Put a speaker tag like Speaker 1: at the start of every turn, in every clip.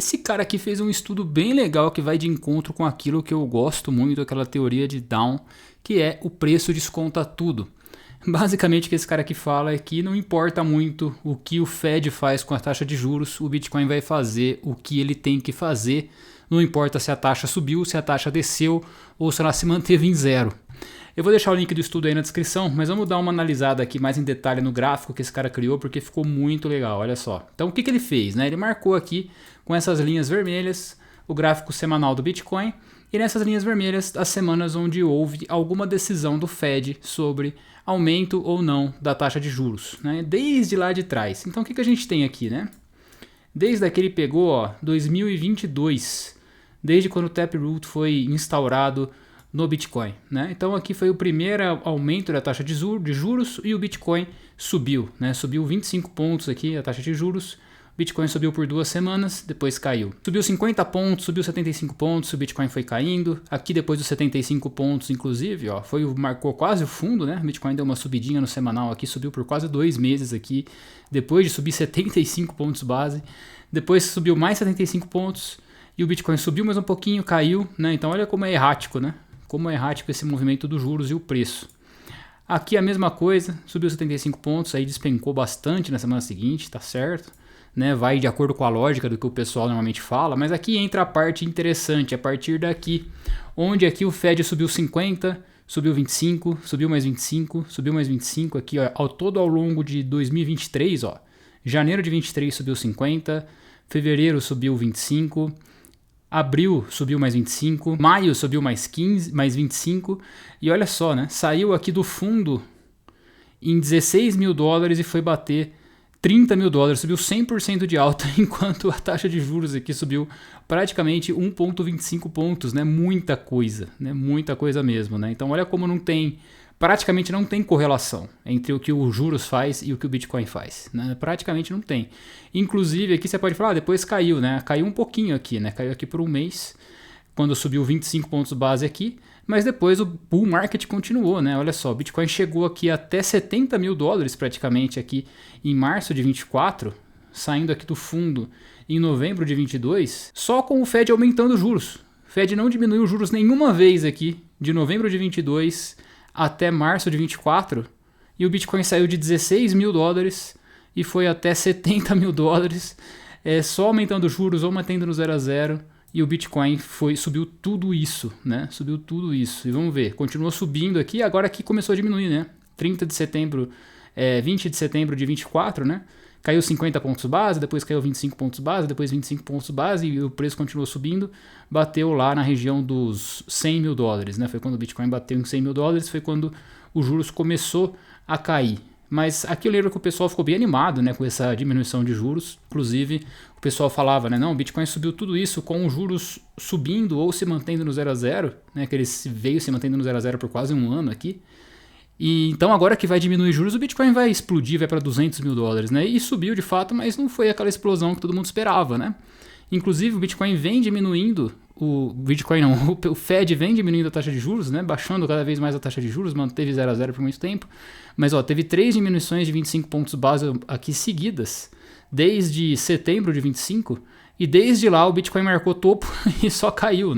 Speaker 1: Esse cara aqui fez um estudo bem legal que vai de encontro com aquilo que eu gosto muito, aquela teoria de Down, que é o preço desconta tudo. Basicamente o que esse cara aqui fala é que não importa muito o que o Fed faz com a taxa de juros, o Bitcoin vai fazer o que ele tem que fazer, não importa se a taxa subiu, se a taxa desceu ou se ela se manteve em zero. Eu vou deixar o link do estudo aí na descrição, mas vamos dar uma analisada aqui mais em detalhe no gráfico que esse cara criou, porque ficou muito legal, olha só. Então o que ele fez? Ele marcou aqui com essas linhas vermelhas o gráfico semanal do Bitcoin e nessas linhas vermelhas as semanas onde houve alguma decisão do Fed sobre aumento ou não da taxa de juros, desde lá de trás. Então o que a gente tem aqui? Desde que ele pegou 2022, desde quando o Taproot foi instaurado no Bitcoin. Então aqui foi o primeiro aumento da taxa de juros e o Bitcoin subiu. Subiu 25 pontos aqui a taxa de juros. O Bitcoin subiu por 2 semanas, depois caiu. Subiu 50 pontos, subiu 75 pontos, o Bitcoin foi caindo. Aqui depois dos 75 pontos, inclusive, marcou quase o fundo, O Bitcoin deu uma subidinha no semanal aqui, subiu por quase 2 meses aqui. Depois de subir 75 pontos base, depois subiu mais 75 pontos e o Bitcoin subiu mais um pouquinho, caiu, Então olha como é errático, Como é errático esse movimento dos juros e o preço. Aqui a mesma coisa, subiu 75 pontos, aí despencou bastante na semana seguinte, tá certo? Vai de acordo com a lógica do que o pessoal normalmente fala, mas aqui entra a parte interessante, a partir daqui, onde aqui o Fed subiu 50, subiu 25, subiu mais 25, subiu mais 25, aqui ao longo de 2023, janeiro de 23 subiu 50, fevereiro subiu 25, abril subiu mais 25, maio subiu mais 15, mais 25, e olha só, saiu aqui do fundo em 16 mil dólares e foi bater 30 mil dólares, subiu 100% de alta, enquanto a taxa de juros aqui subiu praticamente 1,25 pontos, muita coisa mesmo, Então olha como praticamente não tem correlação entre o que o juros faz e o que o Bitcoin faz, Praticamente não tem. Inclusive aqui você pode falar, depois caiu, Caiu um pouquinho aqui, Caiu aqui por um mês, quando subiu 25 pontos base aqui, mas depois o bull market continuou, Olha só, o Bitcoin chegou aqui até 70 mil dólares praticamente aqui em março de 24, saindo aqui do fundo em novembro de 22, só com o Fed aumentando os juros. O Fed não diminuiu os juros nenhuma vez aqui, de novembro de 22 até março de 24, e o Bitcoin saiu de 16 mil dólares e foi até 70 mil dólares, só aumentando os juros ou mantendo no 0 a 0, e o Bitcoin subiu tudo isso, Subiu tudo isso. E vamos ver, continuou subindo aqui, agora aqui começou a diminuir, 30 de setembro, 20 de setembro de 24, Caiu 50 pontos base, depois caiu 25 pontos base, depois 25 pontos base e o preço continuou subindo, bateu lá na região dos 100 mil dólares, Foi quando o Bitcoin bateu em 100 mil dólares, foi quando os juros começou a cair. Mas aqui eu lembro que o pessoal ficou bem animado, com essa diminuição de juros. Inclusive, o pessoal falava, não, o Bitcoin subiu tudo isso com os juros subindo ou se mantendo no 0 a 0, que ele veio se mantendo no 0 a 0 por quase um ano aqui. E então agora que vai diminuir juros, o Bitcoin vai explodir, vai para 200 mil dólares, E subiu de fato, mas não foi aquela explosão que todo mundo esperava, Inclusive o Bitcoin vem diminuindo, o Fed vem diminuindo a taxa de juros, baixando cada vez mais a taxa de juros, manteve 0 a 0 por muito tempo, mas teve 3 diminuições de 25 pontos base aqui seguidas, desde setembro de 25, e desde lá o Bitcoin marcou topo e só caiu,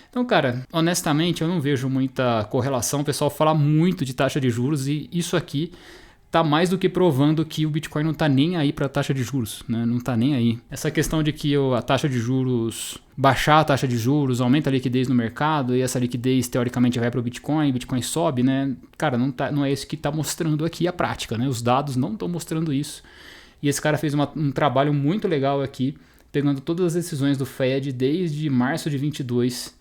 Speaker 1: Então, cara, honestamente eu não vejo muita correlação, o pessoal fala muito de taxa de juros e isso aqui tá mais do que provando que o Bitcoin não tá nem aí para a taxa de juros, Não tá nem aí. Essa questão de que a taxa de juros, baixar a taxa de juros, aumenta a liquidez no mercado e essa liquidez teoricamente vai para o Bitcoin sobe, Cara, não é isso que tá mostrando aqui a prática, Os dados não estão mostrando isso. E esse cara fez um trabalho muito legal aqui, pegando todas as decisões do Fed desde março de 22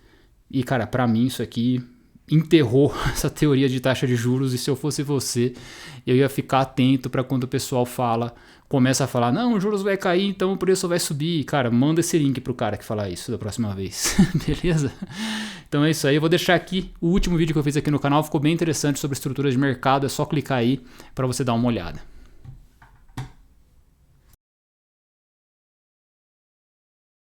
Speaker 1: e, cara, para mim isso aqui enterrou essa teoria de taxa de juros, e se eu fosse você, eu ia ficar atento para quando o pessoal começa a falar, não, o juros vai cair, então o preço vai subir. Cara, manda esse link pro cara que falar isso da próxima vez, beleza? Então é isso aí, eu vou deixar aqui o último vídeo que eu fiz aqui no canal, ficou bem interessante sobre estrutura de mercado, é só clicar aí para você dar uma olhada.